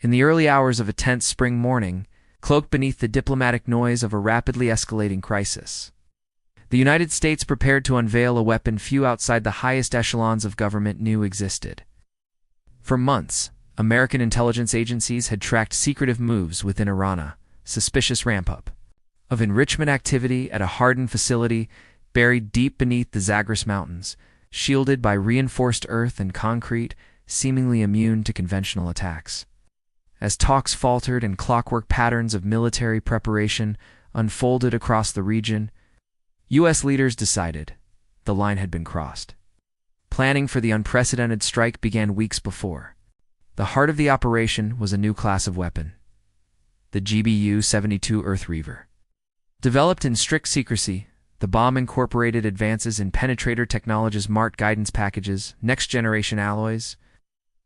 In the early hours of a tense spring morning, cloaked beneath the diplomatic noise of a rapidly escalating crisis, the United States prepared to unveil a weapon few outside the highest echelons of government knew existed. For months, American intelligence agencies had tracked secretive moves within Iran, a suspicious ramp-up of enrichment activity at a hardened facility buried deep beneath the Zagros Mountains, shielded by reinforced earth and concrete, seemingly immune to conventional attacks. As talks faltered and clockwork patterns of military preparation unfolded across the region, U.S. leaders decided the line had been crossed. Planning for the unprecedented strike began weeks before. The heart of the operation was a new class of weapon, the GBU-72 Earth Reaver. Developed in strict secrecy, the bomb incorporated advances in penetrator technologies, marked guidance packages, next-generation alloys,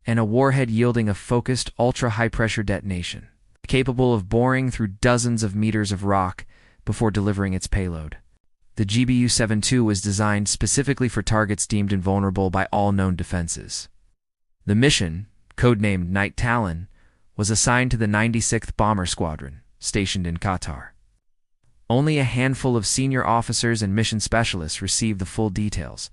and a warhead yielding a focused, ultra-high-pressure detonation, capable of boring through dozens of meters of rock before delivering its payload. The GBU-72 was designed specifically for targets deemed invulnerable by all known defenses. The mission, codenamed Night Talon, was assigned to the 96th Bomber Squadron, stationed in Qatar. Only a handful of senior officers and mission specialists received the full details.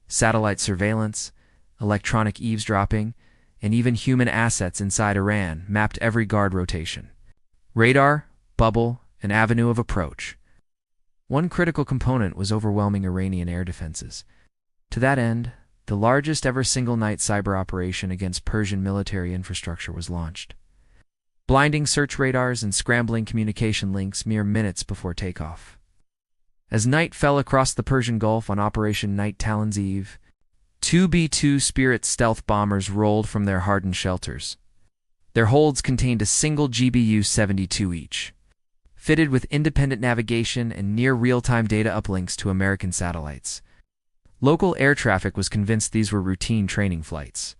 Satellite surveillance, electronic eavesdropping, and even human assets inside Iran mapped every guard rotation, radar, bubble, and avenue of approach. One critical component was overwhelming Iranian air defenses. To that end, the largest ever single-night cyber operation against Persian military infrastructure was launched, blinding search radars and scrambling communication links mere minutes before takeoff. As night fell across the Persian Gulf on Operation Night Talon's Eve, two B-2 Spirit stealth bombers rolled from their hardened shelters. Their holds contained a single GBU-72 each, fitted with independent navigation and near real-time data uplinks to American satellites. Local air traffic was convinced these were routine training flights.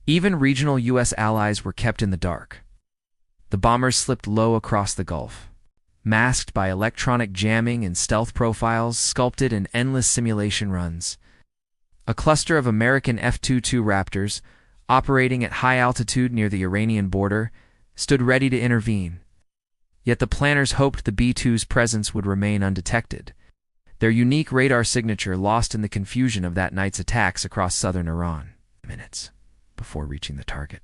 Even regional U.S. allies were kept in the dark. The bombers slipped low across the Gulf, masked by electronic jamming and stealth profiles sculpted in endless simulation runs. A cluster of American F-22 Raptors, operating at high altitude near the Iranian border, stood ready to intervene. Yet the planners hoped the B-2's presence would remain undetected, their unique radar signature lost in the confusion of that night's attacks across southern Iran. Minutes before reaching the target,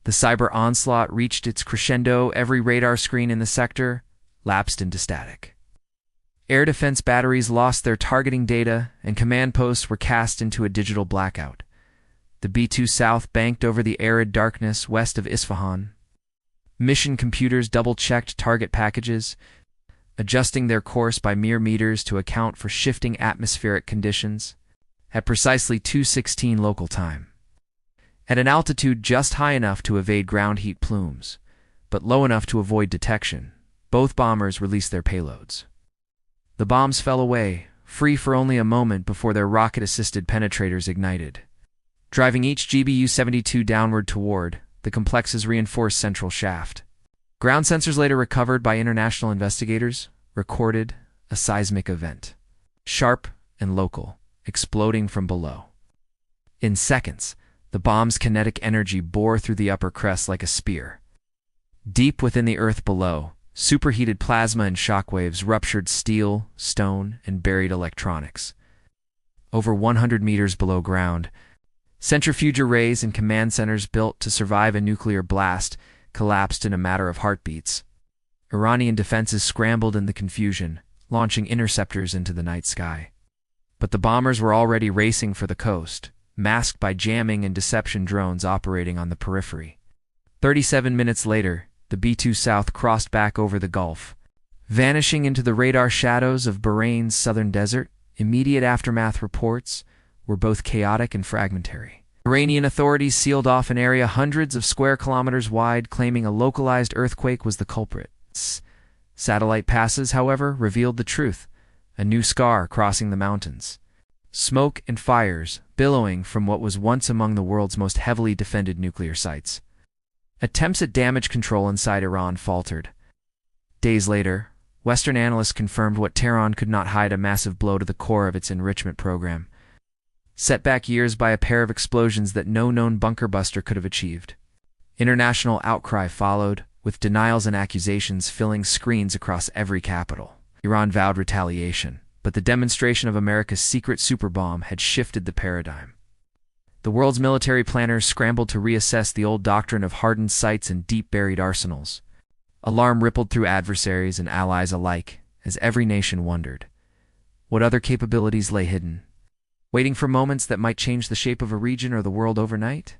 the cyber onslaught reached its crescendo. Every radar screen in the sector lapsed into static. Air defense batteries lost their targeting data, and command posts were cast into a digital blackout. The B-2 South banked over the arid darkness west of Isfahan. Mission computers double-checked target packages, adjusting their course by mere meters to account for shifting atmospheric conditions, at precisely 2:16 local time. At an altitude just high enough to evade ground heat plumes, but low enough to avoid detection, both bombers released their payloads. The bombs fell away, free for only a moment before their rocket-assisted penetrators ignited, driving each GBU-72 downward toward the complex's reinforced central shaft. Ground sensors later recovered by international investigators recorded a seismic event, sharp and local, exploding from below. In seconds, the bomb's kinetic energy bore through the upper crest like a spear. Deep within the earth below, superheated plasma and shockwaves ruptured steel, stone, and buried electronics. Over 100 meters below ground, centrifuge arrays and command centers built to survive a nuclear blast collapsed in a matter of heartbeats. Iranian defenses scrambled in the confusion, launching interceptors into the night sky. But the bombers were already racing for the coast, masked by jamming and deception drones operating on the periphery. 37 minutes later, the B-2 South crossed back over the Gulf, vanishing into the radar shadows of Bahrain's southern desert. Immediate aftermath reports were both chaotic and fragmentary. Iranian authorities sealed off an area hundreds of square kilometers wide, claiming a localized earthquake was the culprit. Satellite passes, however, revealed the truth: a new scar crossing the mountains. Smoke and fires billowing from what was once among the world's most heavily defended nuclear sites. Attempts at damage control inside Iran faltered. Days later, Western analysts confirmed what Tehran could not hide: a massive blow to the core of its enrichment program, set back years by a pair of explosions that no known bunker buster could have achieved. International outcry followed, with denials and accusations filling screens across every capital. Iran vowed retaliation, but the demonstration of America's secret superbomb had shifted the paradigm. The world's military planners scrambled to reassess the old doctrine of hardened sites and deep-buried arsenals. Alarm rippled through adversaries and allies alike, as every nation wondered what other capabilities lay hidden, waiting for moments that might change the shape of a region or the world overnight.